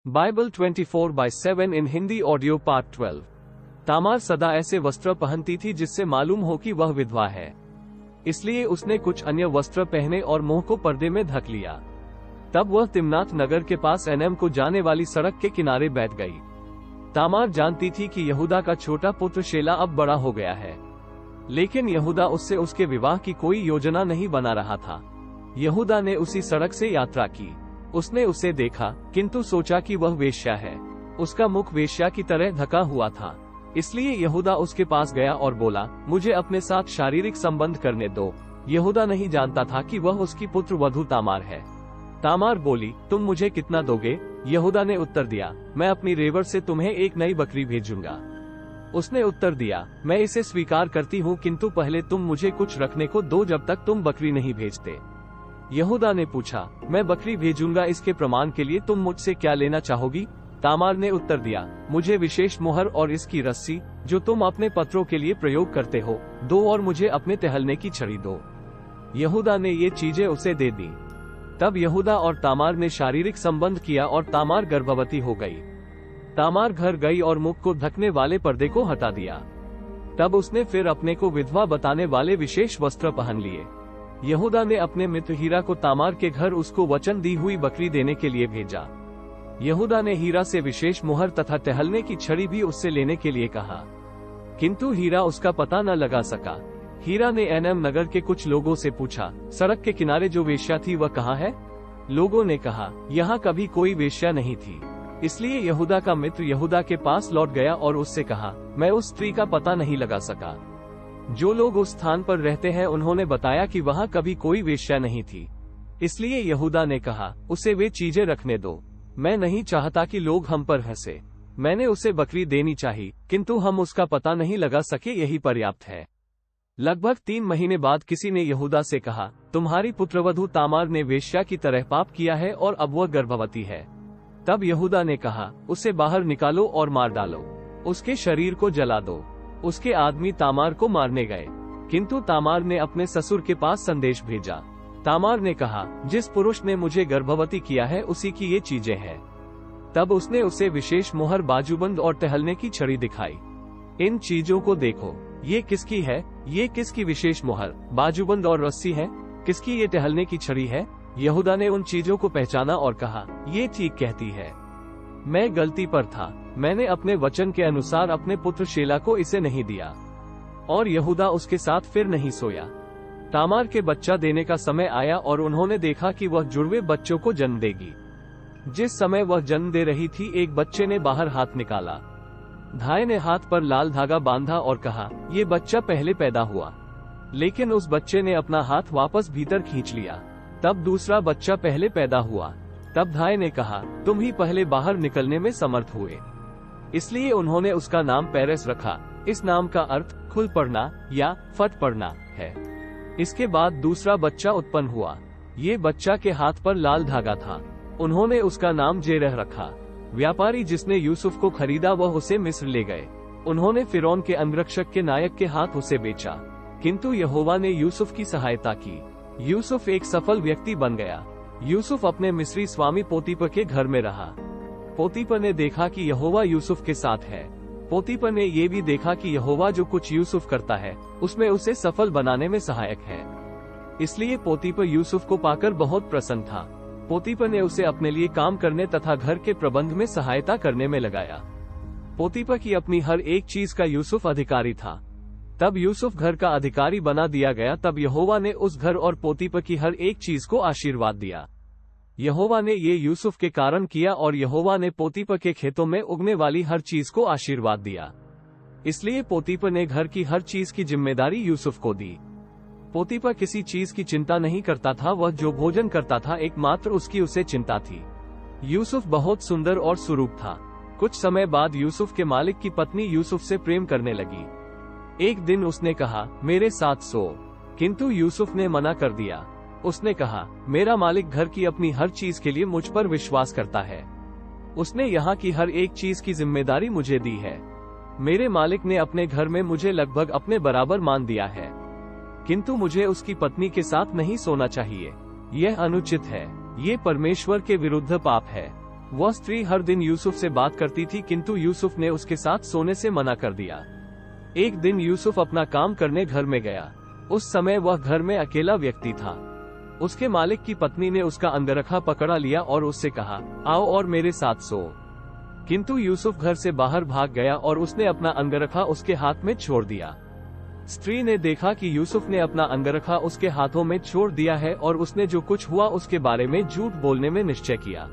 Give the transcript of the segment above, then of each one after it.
Bible 24/7 इन Hindi audio part 12। Tamar सदा ऐसे वस्त्र पहनती थी जिससे मालूम हो कि वह विधवा है, इसलिए उसने कुछ अन्य वस्त्र पहने और मुंह को पर्दे में ढक लिया। तब वह तिम्नाथ नगर के पास एनएम को जाने वाली सड़क के किनारे बैठ गई। तामार जानती थी कि यहूदा का छोटा पुत्र शेला अब बड़ा हो गया है, लेकिन यहूदा उससे उसके विवाह की कोई योजना नहीं बना रहा था। यहूदा ने उसी सड़क से यात्रा की। उसने उसे देखा, किंतु सोचा कि वह वेश्या है। उसका मुख वेश्या की तरह ढका हुआ था, इसलिए यहूदा उसके पास गया और बोला, मुझे अपने साथ शारीरिक संबंध करने दो। यहूदा नहीं जानता था कि वह उसकी पुत्र वधू तामार है। तामार बोली, तुम मुझे कितना दोगे? यहूदा ने उत्तर दिया, मैं अपनी रेवर से तुम्हें एक नई बकरी भेजूंगा। उसने उत्तर दिया, मैं इसे स्वीकार करती हूँ, किंतु पहले तुम मुझे कुछ रखने को दो जब तक तुम बकरी नहीं भेजते। यहूदा ने पूछा, मैं बकरी भेजूंगा, इसके प्रमाण के लिए तुम मुझसे क्या लेना चाहोगी? तामार ने उत्तर दिया, मुझे विशेष मुहर और इसकी रस्सी जो तुम अपने पत्रों के लिए प्रयोग करते हो दो, और मुझे अपने टहलने की छड़ी दो। यहूदा ने ये चीजें उसे दे दी। तब यहूदा और तामार ने शारीरिक संबंध किया और तामार गर्भवती हो गई। तामार घर गई और मुख को ढकने वाले पर्दे को हटा दिया। तब उसने फिर अपने को विधवा बताने वाले विशेष वस्त्र पहन लिए। यहूदा ने अपने मित्र हीरा को तामार के घर उसको वचन दी हुई बकरी देने के लिए भेजा। यहूदा ने हीरा से विशेष मुहर तथा टहलने की छड़ी भी उससे लेने के लिए कहा, किंतु हीरा उसका पता न लगा सका। हीरा ने एनएम नगर के कुछ लोगों से पूछा, सड़क के किनारे जो वेश्या थी वह कहाँ है? लोगों ने कहा, यहाँ कभी कोई वेश्या नहीं थी। इसलिए यहूदा का मित्र यहूदा के पास लौट गया और उससे कहा, मैं उस स्त्री का पता नहीं लगा सका। जो लोग उस स्थान पर रहते हैं उन्होंने बताया कि वहाँ कभी कोई वेश्या नहीं थी। इसलिए यहूदा ने कहा, उसे वे चीजें रखने दो। मैं नहीं चाहता कि लोग हम पर हंसे। मैंने उसे बकरी देनी चाहिए, किंतु हम उसका पता नहीं लगा सके, यही पर्याप्त है। लगभग 3 महीने बाद किसी ने यहूदा से कहा, तुम्हारी पुत्रवधू तामार ने वेश्या की तरह पाप किया है और अब वह गर्भवती है। तब यहूदा ने कहा, उसे बाहर निकालो और मार डालो, उसके शरीर को जला दो। उसके आदमी तामार को मारने गए, किंतु तामार ने अपने ससुर के पास संदेश भेजा। तामार ने कहा, जिस पुरुष ने मुझे गर्भवती किया है उसी की ये चीजें हैं। तब उसने उसे विशेष मुहर, बाजूबंद और टहलने की छड़ी दिखाई। इन चीजों को देखो, ये किसकी है? ये किसकी विशेष मुहर, बाजूबंद और रस्सी है? किसकी ये टहलने की छड़ी है? यहूदा ने उन चीजों को पहचाना और कहा, ये ठीक कहती है। मैं गलती पर था, मैंने अपने वचन के अनुसार अपने पुत्र शेला को इसे नहीं दिया। और यहूदा उसके साथ फिर नहीं सोया। तामार के बच्चा देने का समय आया और उन्होंने देखा कि वह जुड़वे बच्चों को जन्म देगी। जिस समय वह जन्म दे रही थी, एक बच्चे ने बाहर हाथ निकाला। धाय ने हाथ पर लाल धागा बांधा और कहा, ये बच्चा पहले पैदा हुआ। लेकिन उस बच्चे ने अपना हाथ वापस भीतर खींच लिया। तब दूसरा बच्चा पहले पैदा हुआ। तब धाय ने कहा, तुम ही पहले बाहर निकलने में समर्थ हुए। इसलिए उन्होंने उसका नाम पेरेस रखा। इस नाम का अर्थ खुल पड़ना या फट पड़ना है। इसके बाद दूसरा बच्चा उत्पन्न हुआ। ये बच्चा के हाथ पर लाल धागा था। उन्होंने उसका नाम जेरह रखा। व्यापारी जिसने यूसुफ को खरीदा वह उसे मिस्र ले गए। उन्होंने फिरौन के अंगरक्षक के नायक के हाथ उसे बेचा, किंतु यहोवा ने यूसुफ की सहायता की। यूसुफ एक सफल व्यक्ति बन गया। यूसुफ अपने मिस्री स्वामी पोतीपर के घर में रहा। पोतीपर ने देखा कि यहोवा यूसुफ के साथ है। पोतीपर ने ये भी देखा कि यहोवा जो कुछ यूसुफ करता है उसमें उसे सफल बनाने में सहायक है। इसलिए पोतीपर यूसुफ को पाकर बहुत प्रसन्न था। पोतीपर ने उसे अपने लिए काम करने तथा घर के प्रबंध में सहायता करने में लगाया। पोतीपर की अपनी हर एक चीज का यूसुफ अधिकारी था। तब यूसुफ घर का अधिकारी बना दिया गया। तब यहोवा ने उस घर और पोतीपर की हर एक चीज को आशीर्वाद दिया। यहोवा ने ये यूसुफ के कारण किया और यहोवा ने पोतीपर के खेतों में उगने वाली हर चीज को आशीर्वाद दिया। इसलिए पोतीपर ने घर की हर चीज की जिम्मेदारी यूसुफ को दी। पोतीपर किसी चीज की चिंता नहीं करता था, वह जो भोजन करता था एकमात्र उसकी उसे चिंता थी। यूसुफ बहुत सुंदर और सुरूप था। कुछ समय बाद यूसुफ के मालिक की पत्नी यूसुफ से प्रेम करने लगी। एक दिन उसने कहा, मेरे साथ सो, किंतु यूसुफ ने मना कर दिया। उसने कहा, मेरा मालिक घर की अपनी हर चीज के लिए मुझ पर विश्वास करता है। उसने यहाँ की हर एक चीज की जिम्मेदारी मुझे दी है। मेरे मालिक ने अपने घर में मुझे लगभग अपने बराबर मान दिया है, किंतु मुझे उसकी पत्नी के साथ नहीं सोना चाहिए। यह अनुचित है, ये परमेश्वर के विरुद्ध पाप है। वह स्त्री हर दिन यूसुफ से बात करती थी, किंतु यूसुफ ने उसके साथ सोने से मना कर दिया। एक दिन यूसुफ अपना काम करने घर में गया। उस समय वह घर में अकेला व्यक्ति था। उसके मालिक की पत्नी ने उसका अंगरखा पकड़ा लिया और उससे कहा, आओ और मेरे साथ सो। किंतु यूसुफ घर से बाहर भाग गया और उसने अपना अंगरखा उसके हाथ में छोड़ दिया। स्त्री ने देखा कि यूसुफ ने अपना अंगरखा उसके हाथों में छोड़ दिया है और उसने जो कुछ हुआ उसके बारे में झूठ बोलने में निश्चय किया।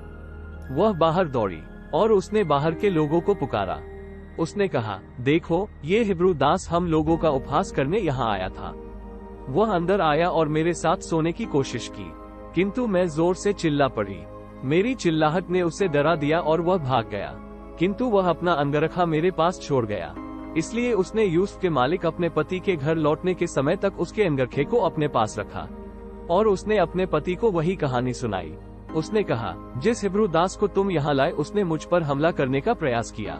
वह बाहर दौड़ी और उसने बाहर के लोगों को पुकारा। उसने कहा, देखो, ये हिब्रू दास हम लोगों का उपहास करने यहाँ आया था। वह अंदर आया और मेरे साथ सोने की कोशिश की, किंतु मैं जोर से चिल्ला पड़ी। मेरी चिल्लाहट ने उसे डरा दिया और वह भाग गया, किंतु वह अपना अंगरखा मेरे पास छोड़ गया। इसलिए उसने यूसुफ के मालिक अपने पति के घर लौटने के समय तक उसके अंगरखे को अपने पास रखा और उसने अपने पति को वही कहानी सुनाई। उसने कहा, जिस हिब्रू दास को तुम यहाँ लाए उसने मुझ पर हमला करने का प्रयास किया,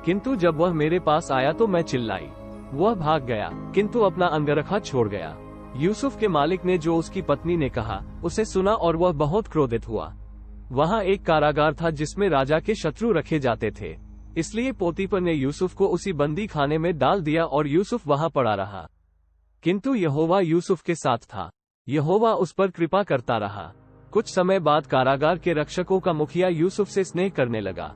किंतु जब वह मेरे पास आया तो मैं चिल्लाई। वह भाग गया, किंतु अपना अंगरखा छोड़ गया। यूसुफ के मालिक ने जो उसकी पत्नी ने कहा उसे सुना और वह बहुत क्रोधित हुआ। वहाँ एक कारागार था जिसमें राजा के शत्रु रखे जाते थे, इसलिए पोतीफर ने यूसुफ को उसी बंदी खाने में डाल दिया और यूसुफ वहाँ पड़ा रहा। किंतु यहोवा यूसुफ के साथ था। यहोवा उस पर कृपा करता रहा। कुछ समय बाद कारागार के रक्षकों का मुखिया यूसुफ से स्नेह करने लगा।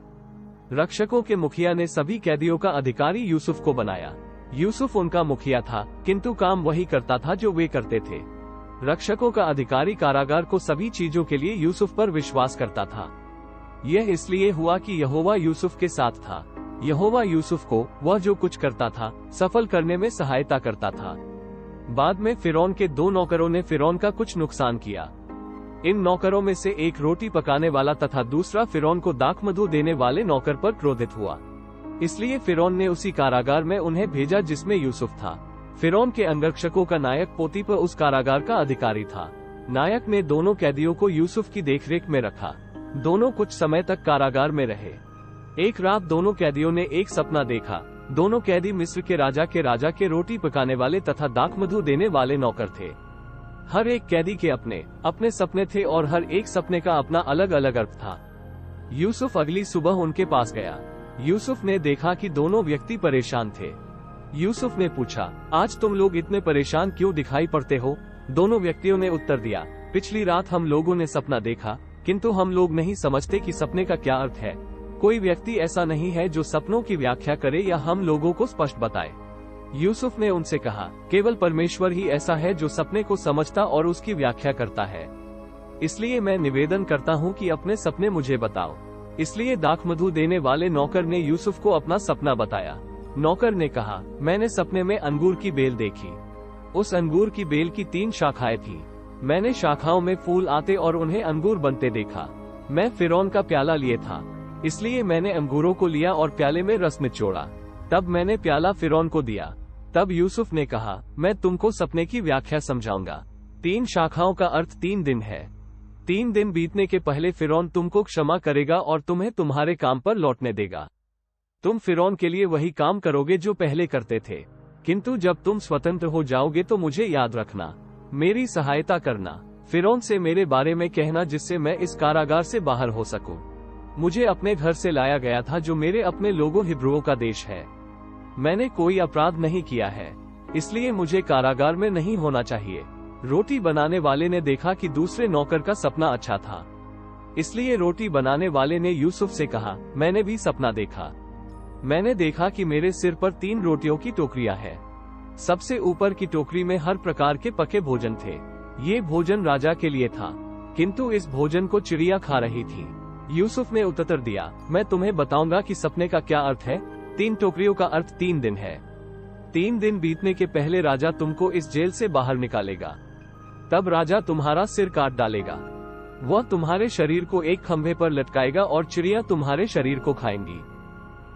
रक्षकों के मुखिया ने सभी कैदियों का अधिकारी यूसुफ को बनाया। यूसुफ उनका मुखिया था, किंतु काम वही करता था जो वे करते थे। रक्षकों का अधिकारी कारागार को सभी चीजों के लिए यूसुफ पर विश्वास करता था। यह इसलिए हुआ कि यहोवा यूसुफ के साथ था। यहोवा यूसुफ को वह जो कुछ करता था सफल करने में सहायता करता था। बाद में फिरौन के 2 नौकरों ने फिरौन का कुछ नुकसान किया। इन नौकरों में से एक रोटी पकाने वाला तथा दूसरा फिरौन को दाखमधु देने वाले नौकर पर क्रोधित हुआ। इसलिए फिरौन ने उसी कारागार में उन्हें भेजा जिसमें यूसुफ था। फिरौन के अंगरक्षकों का नायक पोतीफर उस कारागार का अधिकारी था। नायक ने दोनों कैदियों को यूसुफ की देखरेख में रखा। दोनों कुछ समय तक कारागार में रहे। एक रात दोनों कैदियों ने एक सपना देखा। दोनों कैदी मिस्र के राजा के रोटी पकाने वाले तथा दाखमधु देने वाले नौकर थे। हर एक कैदी के अपने अपने सपने थे और हर एक सपने का अपना अलग अलग अर्थ था। यूसुफ अगली सुबह उनके पास गया। यूसुफ ने देखा कि दोनों व्यक्ति परेशान थे। यूसुफ ने पूछा, आज तुम लोग इतने परेशान क्यों दिखाई पड़ते हो? दोनों व्यक्तियों ने उत्तर दिया, पिछली रात हम लोगों ने सपना देखा, किंतु हम लोग नहीं समझते कि सपने का क्या अर्थ है। कोई व्यक्ति ऐसा नहीं है जो सपनों की व्याख्या करे या हम लोगों को स्पष्ट बताए। यूसुफ ने उनसे कहा, केवल परमेश्वर ही ऐसा है जो सपने को समझता और उसकी व्याख्या करता है। इसलिए मैं निवेदन करता हूँ कि अपने सपने मुझे बताओ। इसलिए दाखमधु देने वाले नौकर ने यूसुफ को अपना सपना बताया। नौकर ने कहा, मैंने सपने में अंगूर की बेल देखी। उस अंगूर की बेल की 3 शाखाएं थी। मैंने शाखाओं में फूल आते और उन्हें अंगूर बनते देखा। मैं फिरौन का प्याला लिए था, इसलिए मैंने अंगूरों को लिया और प्याले में रस निचोड़ा। तब मैंने प्याला फिरौन को दिया। तब यूसुफ ने कहा, मैं तुमको सपने की व्याख्या समझाऊंगा। 3 शाखाओं का अर्थ 3 दिन है। 3 दिन बीतने के पहले फिरौन तुमको क्षमा करेगा और तुम्हें तुम्हारे काम पर लौटने देगा। तुम फिरौन के लिए वही काम करोगे जो पहले करते थे, किंतु जब तुम स्वतंत्र हो जाओगे तो मुझे याद रखना, मेरी सहायता करना, फिरौन से मेरे बारे में कहना जिससे मैं इस कारागार से बाहर हो सकूं। मुझे अपने घर से लाया गया था जो मेरे अपने लोगों हिब्रुओं का देश है। मैंने कोई अपराध नहीं किया है, इसलिए मुझे कारागार में नहीं होना चाहिए। रोटी बनाने वाले ने देखा कि दूसरे नौकर का सपना अच्छा था, इसलिए रोटी बनाने वाले ने यूसुफ से कहा, मैंने भी सपना देखा। मैंने देखा कि मेरे सिर पर 3 रोटियों की टोकरियां हैं। सबसे ऊपर की टोकरी में हर प्रकार के पके भोजन थे। ये भोजन राजा के लिए था, किंतु इस भोजन को चिड़िया खा रही थी। यूसुफ ने उत्तर दिया, मैं तुम्हें बताऊंगा कि सपने का क्या अर्थ है। 3 टोकरियों का अर्थ 3 दिन है। 3 दिन बीतने के पहले राजा तुमको इस जेल से बाहर निकालेगा। तब राजा तुम्हारा सिर काट डालेगा। वह तुम्हारे शरीर को एक खंभे पर लटकाएगा और चिड़िया तुम्हारे शरीर को खाएंगी।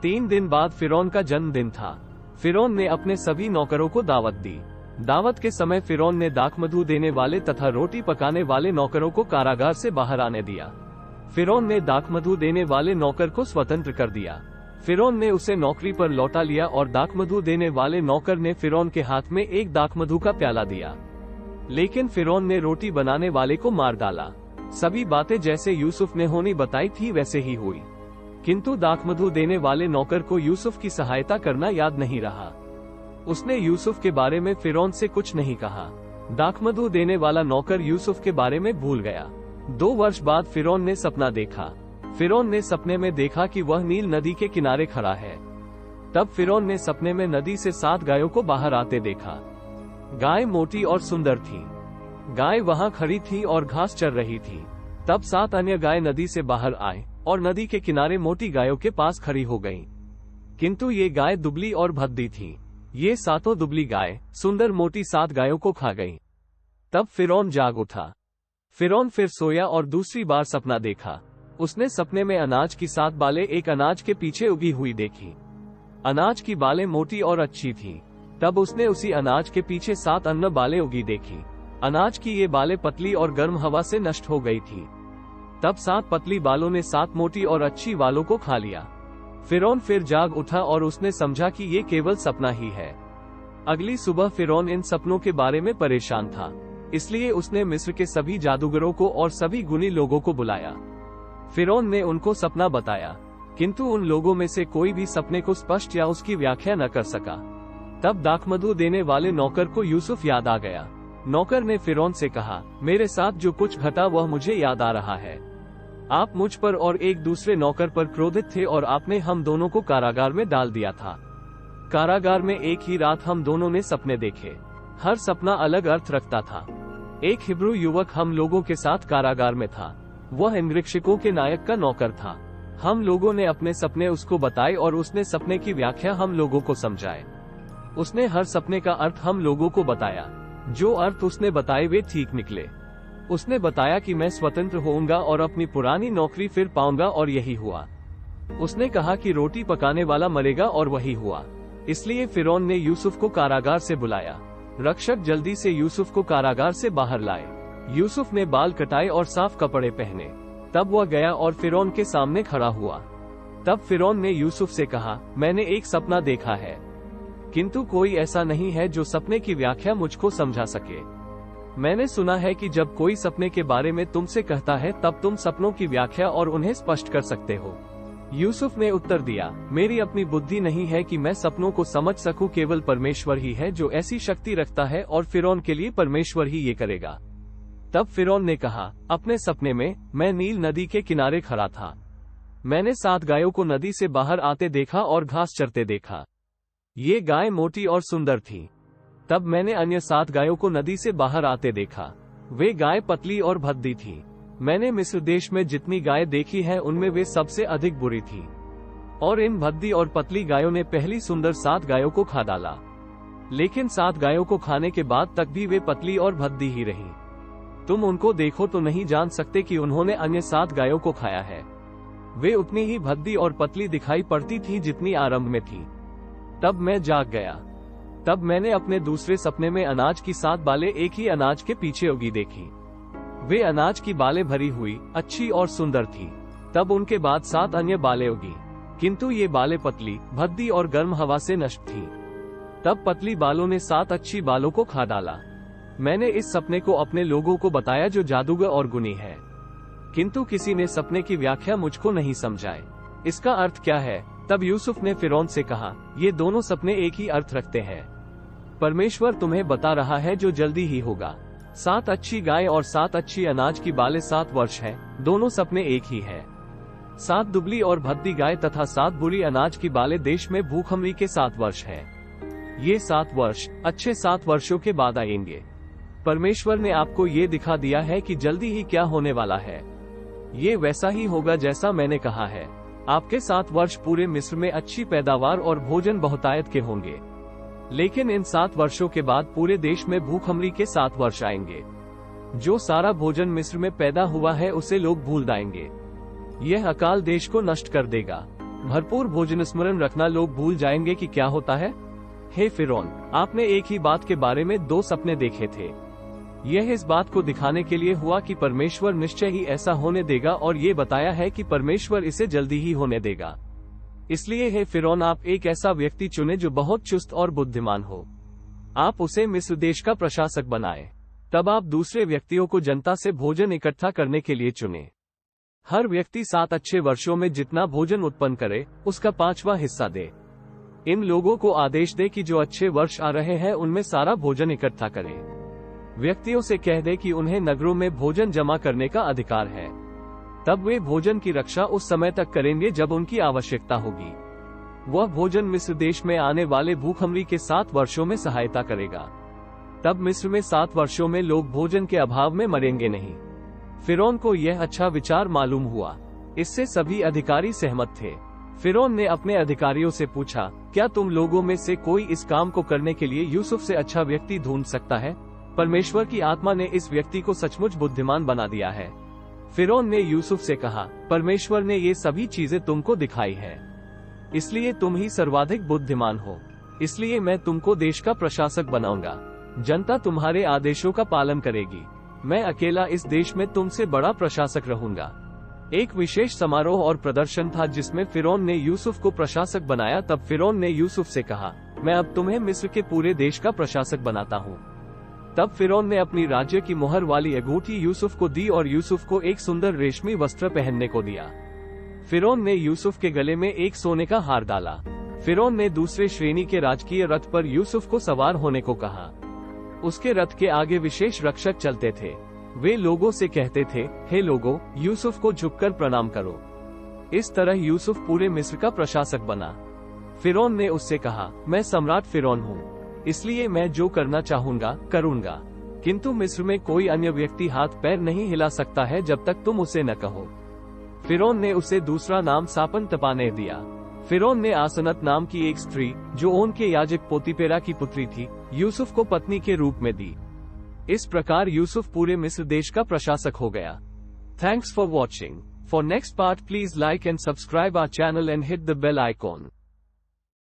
3 दिन बाद फिरौन का जन्मदिन था। फिरौन ने अपने सभी नौकरों को दावत दी। दावत के समय फिरौन ने दाखमधु देने वाले तथा रोटी पकाने वाले नौकरों को कारागार से बाहर आने दिया। फिरौन ने दाखमधु देने वाले नौकर को स्वतंत्र कर दिया। फिरौन ने उसे नौकरी पर लौटा लिया और दाखमधु देने वाले नौकर ने फिरौन के हाथ में एक दाखमधु का प्याला दिया। लेकिन फिरौन ने रोटी बनाने वाले को मार डाला। सभी बातें जैसे यूसुफ ने होनी बताई थी वैसे ही हुई, किंतु दाखमधु देने वाले नौकर को यूसुफ की सहायता करना याद नहीं रहा। उसने यूसुफ के बारे में फिरौन से कुछ नहीं कहा। दाखमधु देने वाला नौकर यूसुफ के बारे में भूल गया। 2 वर्ष बाद फिरौन ने सपना देखा। फिरौन ने सपने में देखा कि वह नील नदी के किनारे खड़ा है। तब फिरौन ने सपने में नदी से 7 गायों को बाहर आते देखा। गाय मोटी और सुंदर थी। गाय वहां खड़ी थी और घास चर रही थी। तब 7 अन्य गाय नदी से बाहर आए और नदी के किनारे मोटी गायों के पास खड़ी हो गईं। किंतु ये गाय दुबली और भद्दी थी। ये 7 दुबली गाय सुंदर मोटी 7 गायों को खा गईं। तब फिरौन जाग उठा। फिरौन फिर सोया और दूसरी बार सपना देखा। उसने सपने में अनाज की 7 बालें एक अनाज के पीछे उगी हुई देखी। अनाज की बालें मोटी और अच्छी थीं। तब उसने उसी अनाज के पीछे 7 अन्य बालें उगी देखी। अनाज की ये बालें पतली और गर्म हवा से नष्ट हो गई थी। तब 7 पतली बालों ने 7 मोटी और अच्छी बालों को खा लिया। फिरौन फिर जाग उठा और उसने समझा कि ये केवल सपना ही है। अगली सुबह फिरौन इन सपनों के बारे में परेशान था, इसलिए उसने मिस्र के सभी जादूगरों को और सभी गुणी लोगों को बुलाया। फिरौन ने उनको सपना बताया, किंतु उन लोगों में से कोई भी सपने को स्पष्ट या उसकी व्याख्या न कर सका। तब दाखमधु देने वाले नौकर को यूसुफ याद आ गया। नौकर ने फिरौन से कहा, मेरे साथ जो कुछ घटा वह मुझे याद आ रहा है। आप मुझ पर और एक दूसरे नौकर पर क्रोधित थे और आपने हम दोनों को कारागार में डाल दिया था। कारागार में एक ही रात हम दोनों ने सपने देखे। हर सपना अलग अर्थ रखता था। एक हिब्रू युवक हम लोगों के साथ कारागार में था। वह अंगरक्षकों के नायक का नौकर था। हम लोगों ने अपने सपने उसको बताए और उसने सपने की व्याख्या हम लोगों को समझाए। उसने हर सपने का अर्थ हम लोगों को बताया। जो अर्थ उसने बताए वे ठीक निकले। उसने बताया कि मैं स्वतंत्र होऊंगा और अपनी पुरानी नौकरी फिर पाऊंगा, और यही हुआ। उसने कहा कि रोटी पकाने वाला मरेगा, और वही हुआ। इसलिए फिरौन ने यूसुफ को कारागार से बुलाया। रक्षक जल्दी से यूसुफ को कारागार से बाहर लाए। यूसुफ ने बाल कटाए और साफ कपड़े पहने। तब वह गया और फिरौन के सामने खड़ा हुआ। तब फिरौन ने यूसुफ से कहा, मैंने एक सपना देखा है, किंतु कोई ऐसा नहीं है जो सपने की व्याख्या मुझको समझा सके। मैंने सुना है कि जब कोई सपने के बारे में तुमसे कहता है तब तुम सपनों की व्याख्या और उन्हें स्पष्ट कर सकते हो। यूसुफ ने उत्तर दिया, मेरी अपनी बुद्धि नहीं है कि मैं सपनों को समझ सकूं, केवल परमेश्वर ही है जो ऐसी शक्ति रखता है, और फिरौन के लिए परमेश्वर ही ये करेगा। तब फिरौन ने कहा, अपने सपने में मैं नील नदी के किनारे खड़ा था। मैंने 7 गायों को नदी से बाहर आते देखा और घास चरते देखा। ये गाय मोटी और सुंदर थी। तब मैंने अन्य 7 गायों को नदी से बाहर आते देखा। वे गाय पतली और भद्दी थी। मैंने मिस्र देश में जितनी गाय देखी है उनमें वे सबसे अधिक बुरी थी। और इन भद्दी और पतली गायों ने पहली सुंदर 7 गायों को खा डाला। लेकिन 7 गायों को खाने के बाद तक भी वे पतली और भद्दी ही रही। तुम उनको देखो तो नहीं जान सकते कि उन्होंने अन्य 7 गायों को खाया है। वे उतनी ही भद्दी और पतली दिखाई पड़ती थी जितनी आरंभ में थी। तब मैं जाग गया। तब मैंने अपने दूसरे सपने में अनाज की 7 बालें एक ही अनाज के पीछे उगी देखी। वे अनाज की बालें भरी हुई, अच्छी और सुंदर थी। तब उनके बाद 7 अन्य बालें उगी, किंतु ये बालें पतली, भद्दी और गर्म हवा से नष्ट थी। तब पतली बालों ने 7 अच्छी बालों को खा डाला। मैंने इस सपने को अपने लोगों को बताया जो जादूगर और गुनी है, किंतु किसी ने सपने की व्याख्या मुझको नहीं समझाए। इसका अर्थ क्या है? तब यूसुफ ने फिरौन से कहा, ये दोनों सपने एक ही अर्थ रखते हैं। परमेश्वर तुम्हें बता रहा है जो जल्दी ही होगा। 7 अच्छी गाय और 7 अच्छी अनाज की बालें 7 वर्ष है। दोनों सपने एक ही है। 7 दुबली और भद्दी गाय तथा 7 बुरी अनाज की बालें देश में भूखमरी के 7 वर्ष है। ये 7 वर्ष अच्छे 7 वर्षों के बाद आएंगे। परमेश्वर ने आपको ये दिखा दिया है कि जल्दी ही क्या होने वाला है। ये वैसा ही होगा जैसा मैंने कहा है। आपके 7 वर्ष पूरे मिस्र में अच्छी पैदावार और भोजन बहुतायत के होंगे। लेकिन इन 7 वर्षों के बाद पूरे देश में भूखमरी के 7 वर्ष आएंगे। जो सारा भोजन मिस्र में पैदा हुआ है उसे लोग भूल जाएंगे। यह अकाल देश को नष्ट कर देगा। भरपूर भोजन स्मरण रखना लोग भूल जाएंगे कि क्या होता है। हे फिरौन, आपने एक ही बात के बारे में 2 सपने देखे थे। यह इस बात को दिखाने के लिए हुआ कि परमेश्वर निश्चय ही ऐसा होने देगा, और ये बताया है कि परमेश्वर इसे जल्दी ही होने देगा। इसलिए हे फिरौन, आप एक ऐसा व्यक्ति चुने जो बहुत चुस्त और बुद्धिमान हो। आप उसे मिस्र देश का प्रशासक बनाएं। तब आप दूसरे व्यक्तियों को जनता से भोजन इकट्ठा करने के लिए चुनें। हर व्यक्ति 7 अच्छे वर्षों में जितना भोजन उत्पन्न करे, उसका 5वां हिस्सा दे। इन लोगों को आदेश दे कि जो अच्छे वर्ष आ रहे हैं उनमें सारा भोजन इकट्ठा करें। व्यक्तियों से कह दे कि उन्हें नगरों में भोजन जमा करने का अधिकार है। तब वे भोजन की रक्षा उस समय तक करेंगे जब उनकी आवश्यकता होगी। वह भोजन मिस्र देश में आने वाले भूखमरी के 7 वर्षों में सहायता करेगा। तब मिस्र में 7 वर्षों में लोग भोजन के अभाव में मरेंगे नहीं। फिरौन को यह अच्छा विचार मालूम हुआ। इससे सभी अधिकारी सहमत थे। फिरौन ने अपने अधिकारियों से पूछा, क्या तुम लोगों में से कोई इस काम को करने के लिए यूसुफ से अच्छा व्यक्ति ढूंढ सकता है? परमेश्वर की आत्मा ने इस व्यक्ति को सचमुच बुद्धिमान बना दिया है। फिरौन ने यूसुफ से कहा, परमेश्वर ने ये सभी चीजें तुमको दिखाई है, इसलिए तुम ही सर्वाधिक बुद्धिमान हो। इसलिए मैं तुमको देश का प्रशासक बनाऊंगा। जनता तुम्हारे आदेशों का पालन करेगी। मैं अकेला इस देश में तुमसे बड़ा प्रशासक रहूंगा। एक विशेष समारोह और प्रदर्शन था जिसमें फिरौन ने यूसुफ को प्रशासक बनाया। तब फिरौन ने यूसुफ से कहा, मैं अब तुम्हें मिस्र के पूरे देश का प्रशासक बनाता हूँ। तब फिरौन ने अपनी राज्य की मुहर वाली अंगूठी यूसुफ को दी और यूसुफ को एक सुंदर रेशमी वस्त्र पहनने को दिया। फिरौन ने यूसुफ के गले में एक सोने का हार डाला। फिरौन ने दूसरे श्रेणी के राजकीय रथ पर यूसुफ को सवार होने को कहा। उसके रथ के आगे विशेष रक्षक चलते थे। वे लोगों से कहते थे, हे लोगों, यूसुफ को झुककर प्रणाम करो। इस तरह यूसुफ पूरे मिस्र का प्रशासक बना। फिरौन ने उससे कहा, मैं सम्राट फिरौन हूँ, इसलिए मैं जो करना चाहूंगा करूंगा, किंतु मिस्र में कोई अन्य व्यक्ति हाथ पैर नहीं हिला सकता है जब तक तुम उसे न कहो। फिरौन ने उसे दूसरा नाम सापन तपानेह दिया। फिरौन ने आसनत नाम की एक स्त्री, जो ओन के याजक पोतीपेरा की पुत्री थी, यूसुफ को पत्नी के रूप में दी। इस प्रकार यूसुफ पूरे मिस्र देश का प्रशासक हो गया। Thanks for watching. For next part please like and subscribe our channel and hit the bell icon.